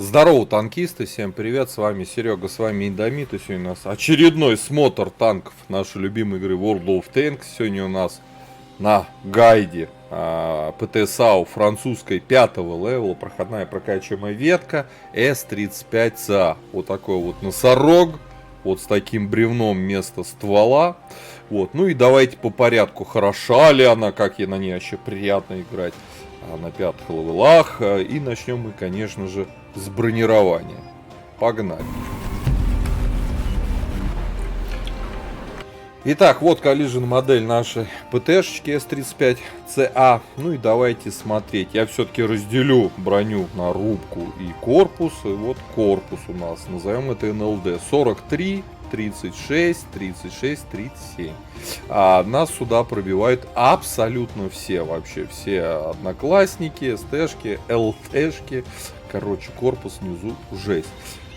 Здорово, танкисты, всем привет, с вами Серега, с вами Индомит, и сегодня у нас очередной смотр танков нашей любимой игры World of Tanks. Сегодня у нас на гайде ПТСАУ французской 5-го левела, проходная прокачиваемая ветка С-35ЦА. Вот такой вот носорог, вот с таким бревном вместо ствола. Вот, ну и давайте по порядку, хороша ли она, как ей на ней вообще приятно играть на 5-х левелах. И начнем мы, конечно же, с бронирования. Погнали. Итак, вот коллижен модель нашей ПТшечки С-35ЦА. Ну и давайте смотреть. Я все-таки разделю броню на рубку и корпус. И вот корпус у нас. Назовем это НЛД. 43, 36, 36, 37. А нас сюда пробивают абсолютно все. Вообще все одноклассники, СТшки, ЛТшки. Короче, корпус внизу жесть.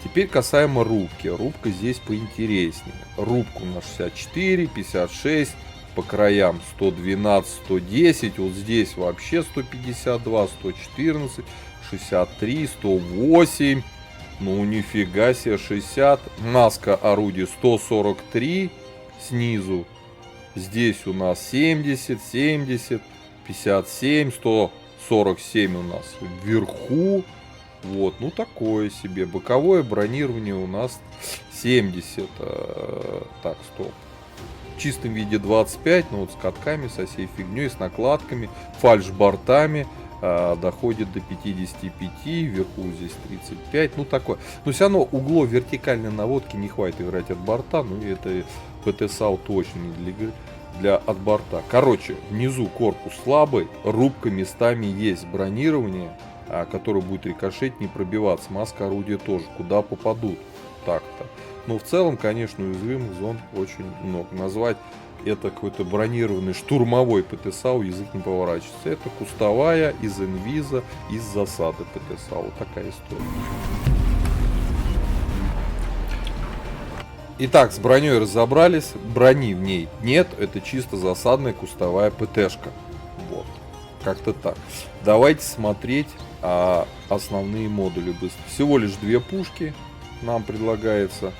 Теперь касаемо рубки. Рубка здесь поинтереснее. Рубка у нас 64, 56, по краям 112, 110. Вот здесь вообще 152, 114, 63, 108. Ну нифига себе, 60. Наска орудие 143 снизу. Здесь у нас 70, 70, 57, 147 у нас вверху. Вот, ну такое себе. Боковое бронирование у нас 70. Так, стоп. В чистом виде 25, но вот с катками, со всей фигней, с накладками, фальш-бортами доходит до 55, вверху здесь 35, ну такое. Но все равно углов вертикальной наводки не хватит играть от борта, ну и это ПТСАУ точно не для игры. От борта. Короче, внизу корпус слабый, рубка местами есть, бронирование, который будет рикошетить, не пробиваться. Маска орудия тоже, куда попадут. Так-то. Но в целом, конечно, уязвимых зон очень много. Назвать это какой-то бронированный штурмовой ПТСАУ язык не поворачивается. Это кустовая, из инвиза, из засады ПТСАУ. Вот такая история. Итак, с броней разобрались. Брони в ней нет. Это чисто засадная кустовая ПТшка. Вот. Как-то так. Давайте смотреть основные модули быстро. Всего лишь две пушки нам предлагается.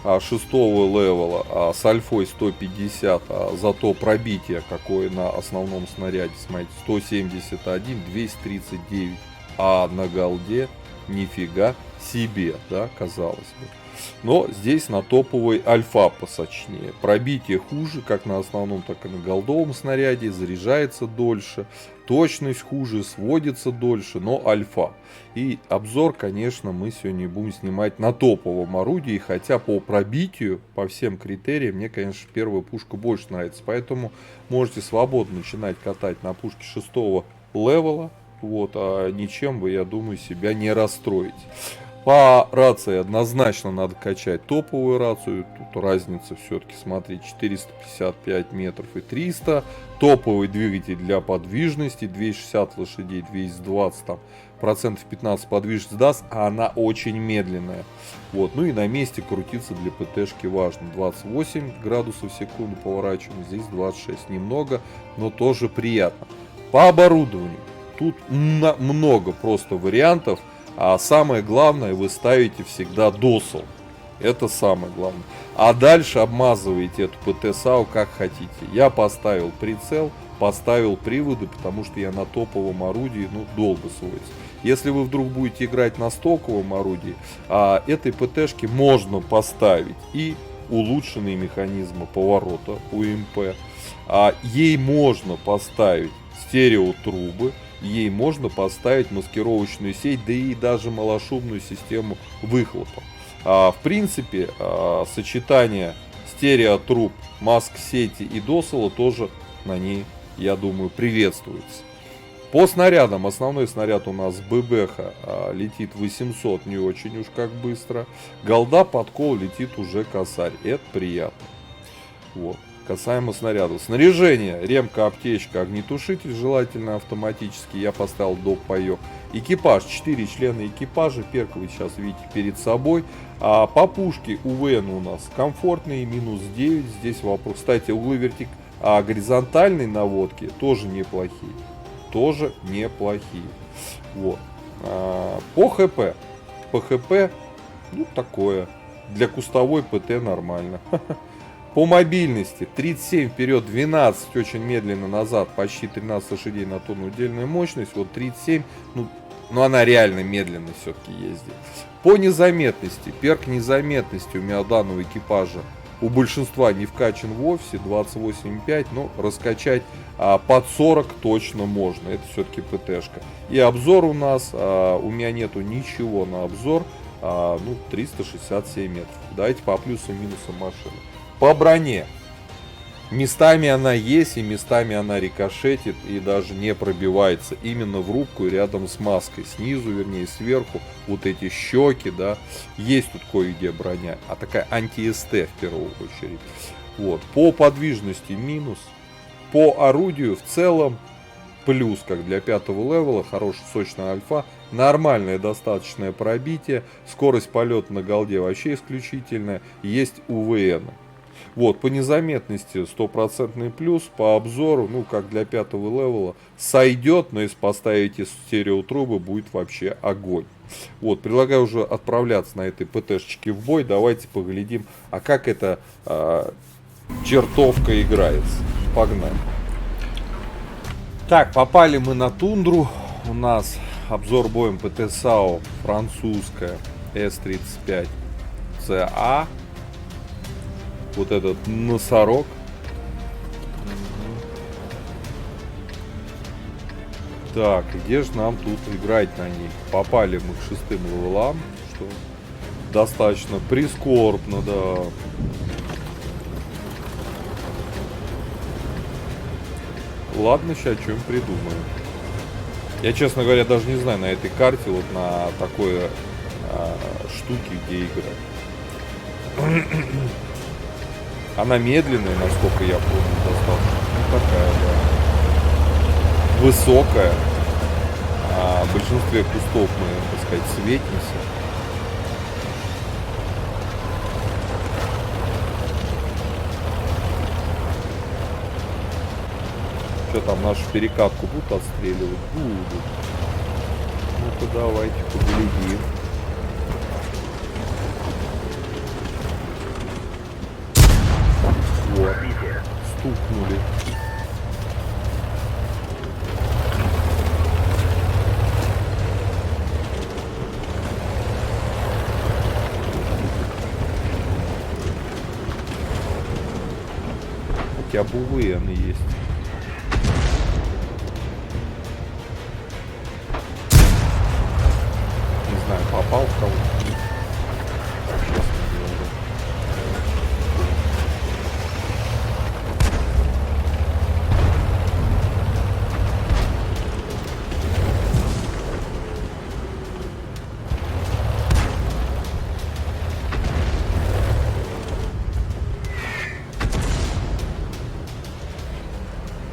6-го левела с альфой 150. Зато пробитие какое на основном снаряде. Смотрите, 171, 239. А на голде нифига себе, да, казалось бы. Но здесь на топовой альфа посочнее. Пробитие хуже, как на основном, так и на голдовом снаряде. Заряжается дольше. Точность хуже, сводится дольше, но альфа. И обзор, конечно, мы сегодня будем снимать на топовом орудии. Хотя по пробитию, по всем критериям, мне, конечно, первая пушка больше нравится. Поэтому можете свободно начинать катать на пушке 6-го левела. Вот, а ничем вы, я думаю, себя не расстроите. По рации однозначно надо качать топовую рацию. Тут разница все-таки, смотри, 455 метров и 300. Топовый двигатель для подвижности, 260 лошадей, 220 там, процентов 15 подвижности даст, а она очень медленная. Вот. Ну и на месте крутиться для ПТшки важно. 28 градусов в секунду поворачиваем, здесь 26. Немного, но тоже приятно. По оборудованию. Тут много просто вариантов. А самое главное, вы ставите всегда досл. Это самое главное. А дальше обмазываете эту ПТСАУ как хотите. Я поставил прицел, поставил приводы, потому что я на топовом орудии, ну, долго сводится. Если вы вдруг будете играть на стоковом орудии, этой ПТшке можно поставить и улучшенные механизмы поворота УМП. Ей можно поставить стереотрубы. Ей можно поставить маскировочную сеть, да и даже малошумную систему выхлопа. В принципе, сочетание стереотруб, маск-сети и досола тоже на ней, я думаю, приветствуется. По снарядам. Основной снаряд у нас ББХ летит 800, не очень уж как быстро. Голда, подкол летит уже косарь. Это приятно. Вот. Касаемо снарядов. Снаряжение. Ремка, аптечка, огнетушитель, желательно автоматически. Я поставил доп. Паёк. Экипаж. 4 члена экипажа. Перковый сейчас видите перед собой. По пушке УВН у нас комфортные. Минус 9. Здесь вопрос. Кстати, углы горизонтальной наводки тоже неплохие. Вот. По ХП. ПХП, ну такое. Для кустовой ПТ нормально. По мобильности 37 вперед, 12 очень медленно назад, почти 13 лошадей на тонну удельная мощность. Вот 37, ну она реально медленно все-таки ездит. По незаметности, перк незаметности у меня данного экипажа у большинства не вкачан вовсе, 28,5, но раскачать под 40 точно можно, это все-таки ПТшка. И обзор у нас, у меня нету ничего на обзор, 367 метров. Давайте по плюсам и минусам машины. По броне. Местами она есть, и местами она рикошетит и даже не пробивается. Именно в рубку и рядом с маской. Снизу, вернее, сверху. Вот эти щеки, да. Есть тут кое-где броня. А такая анти-СТ в первую очередь. Вот. По подвижности минус. По орудию в целом плюс, как для 5-го левела. Хорошая сочная альфа. Нормальное достаточное пробитие. Скорость полета на голде вообще исключительная. Есть УВН. Вот, по незаметности 100% плюс, по обзору, как для 5-го левела, сойдет, но если поставить стереотрубы, будет вообще огонь. Вот, предлагаю уже отправляться на этой ПТшечке в бой, давайте поглядим, а как эта чертовка играется. Погнали. Так, попали мы на тундру, у нас обзор боем ПТ САУ французская С-35 ЦА. Вот этот носорог. Так, где же нам тут играть на ней? Попали мы к 6-м левелам, что достаточно прискорбно, да. Ладно, сейчас что-нибудь придумаем. Я, честно говоря, даже не знаю на этой карте, вот на такой штуке, где играть. Она медленная, насколько я помню, достаточно. Такая, да. Высокая. В большинстве кустов мы, так сказать, светимся. Что там, нашу перекатку будут отстреливать? Будут. Ну-ка, давайте поглядим. Вот. Стукнули. Хотя бы УВН есть. Не знаю, попал в кого-то.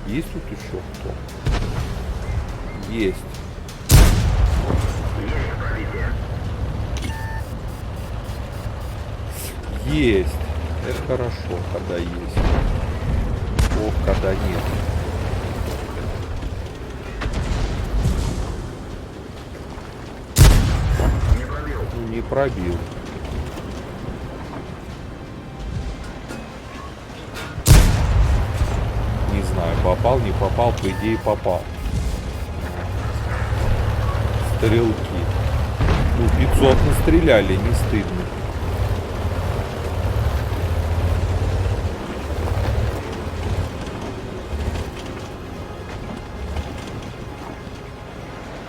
Есть тут еще кто? Есть. Есть. Это хорошо, когда есть. Ох, когда нет. Ну, не пробил. Не знаю, попал, не попал, по идее попал. Стрелки. Ну, 500 настреляли, не стыдно.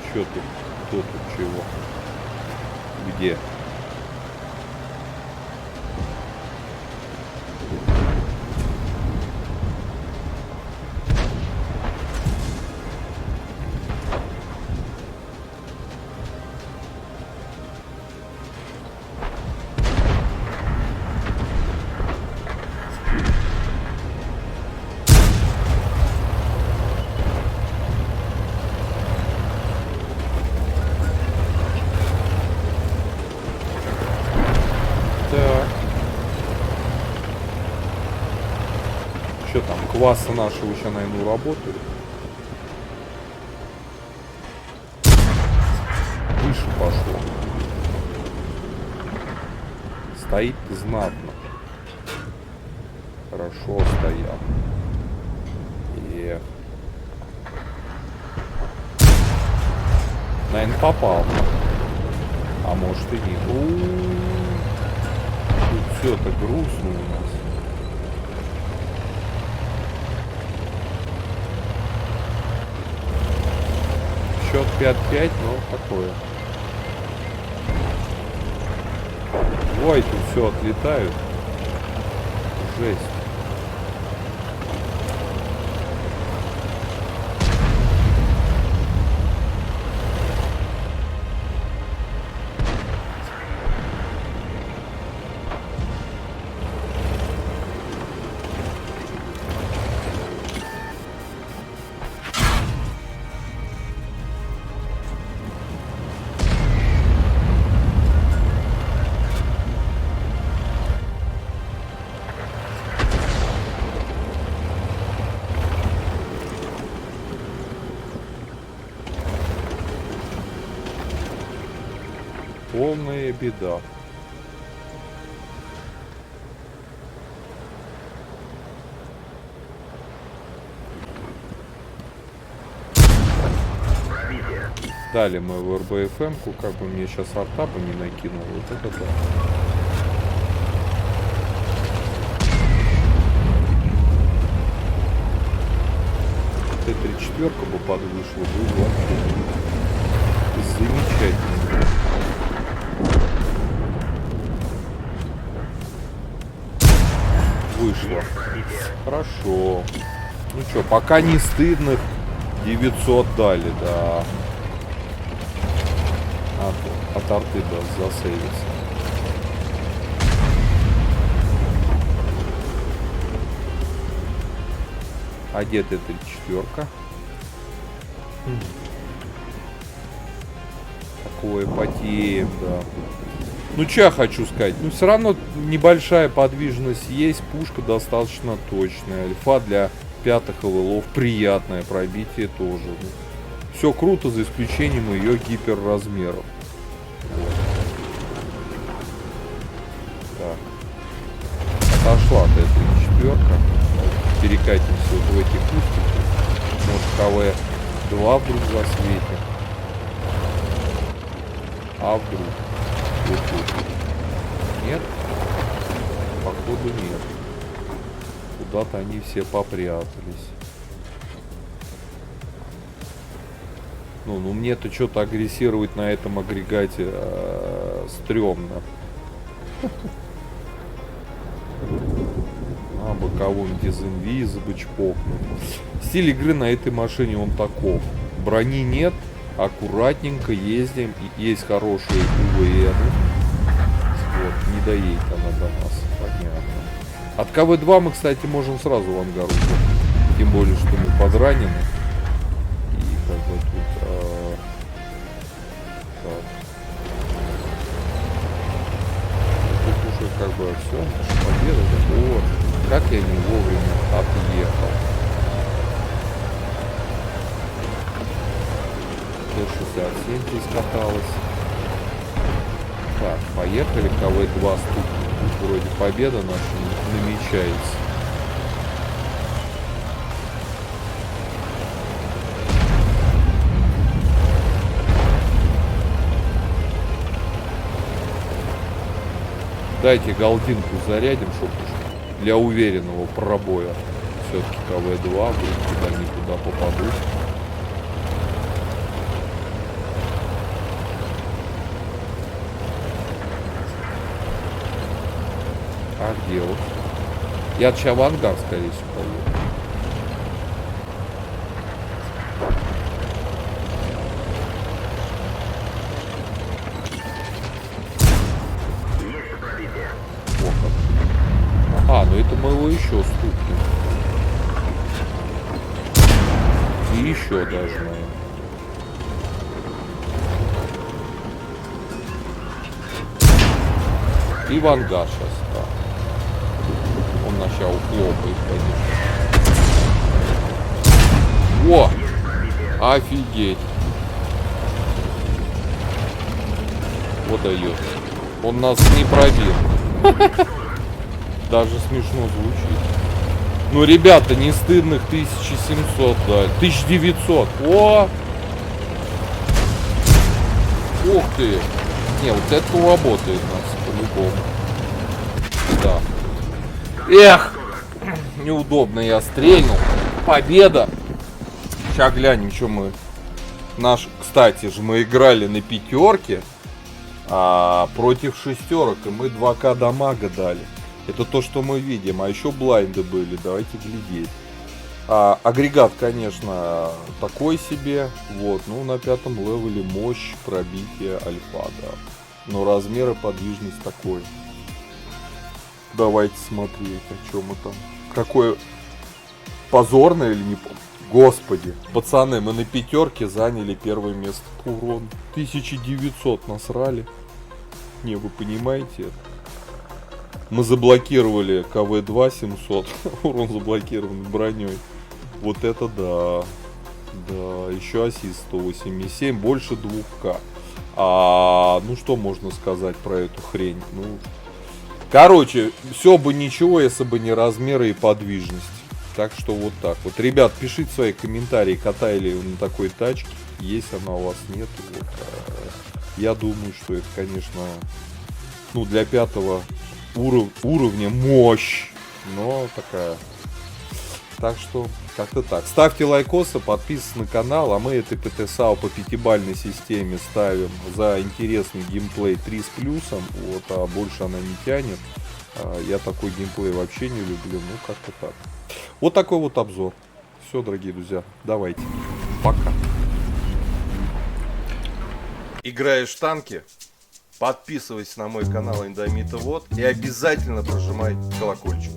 Что тут? Кто тут чего? Где? Что там, квасы наши еще, наверное, работают. Выше пошло. стоит знатно. Хорошо стоял. Эх. Наверное, попал. А может и нет. Тут все так грустно у нас. Счет 5-5, но такое. Ой, тут все отлетают. Жесть. Полная беда. Дали мы в РБФМ-ку, как бы мне сейчас арта бы не накинул. Вот это да. Т-34 бы подвышла, было вообще замечательно. Вышло. Хорошо. Ну что, пока не стыдных 900 дали, да. От арты, да, засейвится. А где Т-34? Такое потеем, да. Ну, что я хочу сказать? Ну, все равно небольшая подвижность есть. Пушка достаточно точная. Альфа для пятых ЛЛов приятное. Пробитие тоже. Все круто, за исключением ее гиперразмеров. Вот. Так. Отошла Т-34. Перекатимся вот в эти кустики. Может, КВ-2 вдруг засветит. А вдруг? Вот тут. Нет? Походу нет. Куда-то они все попрятались. Ну мне-то что-то агрессировать на этом агрегате стрёмно. Бы кого-нибудь из инвиза бы чпокнуть. Стиль игры на этой машине он таков. Брони нет, аккуратненько ездим, и есть хорошие УВН. Вот, не доедет она до нас, понятно. От КВ-2 мы, кстати, можем сразу в ангар уйти. Тем более, что мы подранены. И как бы тут... так. Тут уже как бы все, наша победа. Вот. Как я не вовремя отъехал. Т-67 здесь каталась. Так, поехали. КВ-2 стукнет. Тут вроде победа наша намечается. Дайте голдинку зарядим, чтобы для уверенного пробоя. Все-таки КВ-2, вдруг куда-никуда попадут. А где вот? Я сейчас в ангар, скорее всего, поеду. Ну это мы его еще стукнем. И еще даже, наверное. И в ангар сейчас, да. Он нас сейчас ухлопает, конечно. О! Офигеть! Вот дает. Он нас не пробил. Даже смешно звучит. Ну, ребята, не стыдных 1700, да. 1900. О! Ух ты! Не, вот это работает у нас по-любому. Да. Эх! Неудобно я стрельнул. Победа! Сейчас глянем, что мы... Кстати же, мы играли на пятерке против шестерок, и мы 2К дамага дали. Это то, что мы видим. А еще блайнды были. Давайте глядеть. Агрегат, конечно, такой себе. Вот. Ну, на 5-м левеле мощь, пробитие, альфа, да. Но размер и подвижность такой. Давайте смотреть, о чем мы там. Какое позорное или не помню. Господи. Пацаны, мы на пятерке заняли первое место по урону. 1900 насрали. Не, вы понимаете это? Мы заблокировали КВ-2 700. Урон заблокирован броней. Вот это да. Да, еще ассист 187, больше 2К. Ну что можно сказать про эту хрень? Ну, короче, все бы ничего, если бы не размеры и подвижность. Так что вот так вот. Ребят, пишите свои комментарии, катали вы на такой тачке. Если она у вас нет, вот, я думаю, что это, конечно, ну, для 5-го уровня мощь. Но такая. Так что, как-то так. Ставьте лайкосы, подписывайтесь на канал, а мы это ПТ-САУ по 5-бальной системе ставим за интересный геймплей 3 с плюсом. Вот, а больше она не тянет. Я такой геймплей вообще не люблю. Ну, как-то так. Вот такой вот обзор. Все, дорогие друзья, давайте. Пока. Играешь в танки? Подписывайся на мой канал Индомита Вот и обязательно прожимай колокольчик.